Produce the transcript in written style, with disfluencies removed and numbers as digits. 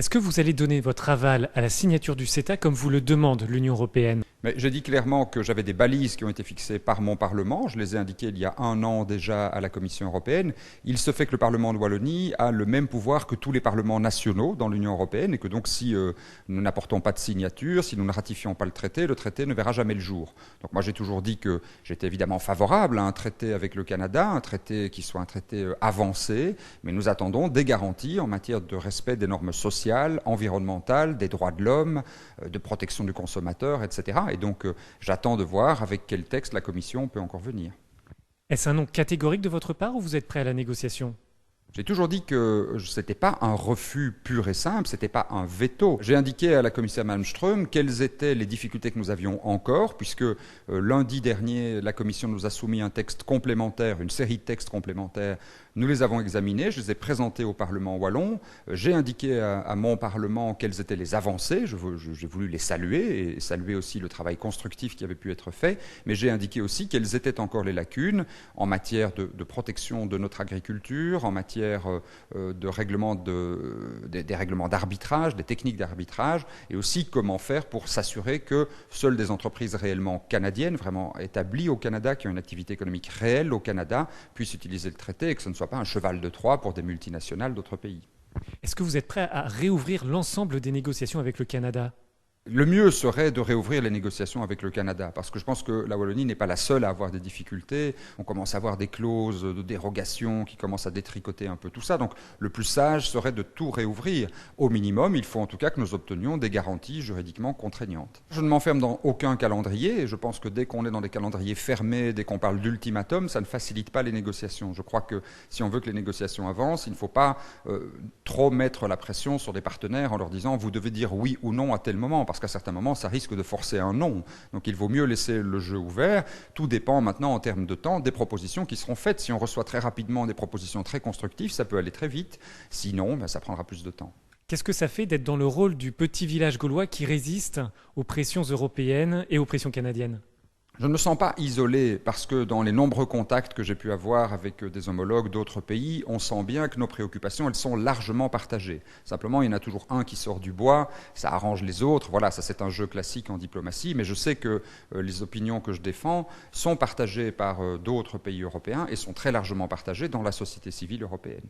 Est-ce que vous allez donner votre aval à la signature du CETA comme vous le demande l'Union européenne? Mais j'ai dit clairement que j'avais des balises qui ont été fixées par mon Parlement. Je les ai indiquées il y a un an déjà à la Commission européenne. Il se fait que le Parlement de Wallonie a le même pouvoir que tous les parlements nationaux dans l'Union européenne et que donc si nous n'apportons pas de signature, si nous ne ratifions pas le traité ne verra jamais le jour. Donc moi j'ai toujours dit que j'étais évidemment favorable à un traité avec le Canada, un traité qui soit un traité avancé, mais nous attendons des garanties en matière de respect des normes sociales, environnementales, des droits de l'homme, de protection du consommateur, etc. Et donc, j'attends de voir avec quel texte la Commission peut encore venir. Est-ce un non catégorique de votre part ou vous êtes prêt à la négociation? J'ai toujours dit que ce n'était pas un refus pur et simple, ce n'était pas un veto. J'ai indiqué à la commissaire Malmström quelles étaient les difficultés que nous avions encore, puisque lundi dernier, la Commission nous a soumis un texte complémentaire, une série de textes complémentaires. Nous les avons examinés, je les ai présentés au Parlement wallon. J'ai indiqué à mon Parlement quelles étaient les avancées. J'ai voulu les saluer et saluer aussi le travail constructif qui avait pu être fait. Mais j'ai indiqué aussi quelles étaient encore les lacunes en matière de protection de notre agriculture, en matière de règlement des règlements d'arbitrage, des techniques d'arbitrage, et aussi comment faire pour s'assurer que seules des entreprises réellement canadiennes, vraiment établies au Canada, qui ont une activité économique réelle au Canada, puissent utiliser le traité et que ce ne soit pas un cheval de Troie pour des multinationales d'autres pays. Est-ce que vous êtes prêt à réouvrir l'ensemble des négociations avec le Canada? Le mieux serait de réouvrir les négociations avec le Canada, parce que je pense que la Wallonie n'est pas la seule à avoir des difficultés. On commence à avoir des clauses de dérogation qui commencent à détricoter un peu tout ça. Donc le plus sage serait de tout réouvrir. Au minimum, il faut en tout cas que nous obtenions des garanties juridiquement contraignantes. Je ne m'enferme dans aucun calendrier, et je pense que dès qu'on est dans des calendriers fermés, dès qu'on parle d'ultimatum, ça ne facilite pas les négociations. Je crois que si on veut que les négociations avancent, il ne faut pas trop mettre la pression sur des partenaires en leur disant « vous devez dire oui ou non à tel moment ». Parce qu'à certains moments, ça risque de forcer un non. Donc il vaut mieux laisser le jeu ouvert. Tout dépend maintenant en termes de temps des propositions qui seront faites. Si on reçoit très rapidement des propositions très constructives, ça peut aller très vite. Sinon, ça prendra plus de temps. Qu'est-ce que ça fait d'être dans le rôle du petit village gaulois qui résiste aux pressions européennes et aux pressions canadiennes? Je ne me sens pas isolé parce que dans les nombreux contacts que j'ai pu avoir avec des homologues d'autres pays, on sent bien que nos préoccupations, elles sont largement partagées. Simplement, il y en a toujours un qui sort du bois, ça arrange les autres. Voilà, ça c'est un jeu classique en diplomatie, mais je sais que les opinions que je défends sont partagées par d'autres pays européens et sont très largement partagées dans la société civile européenne.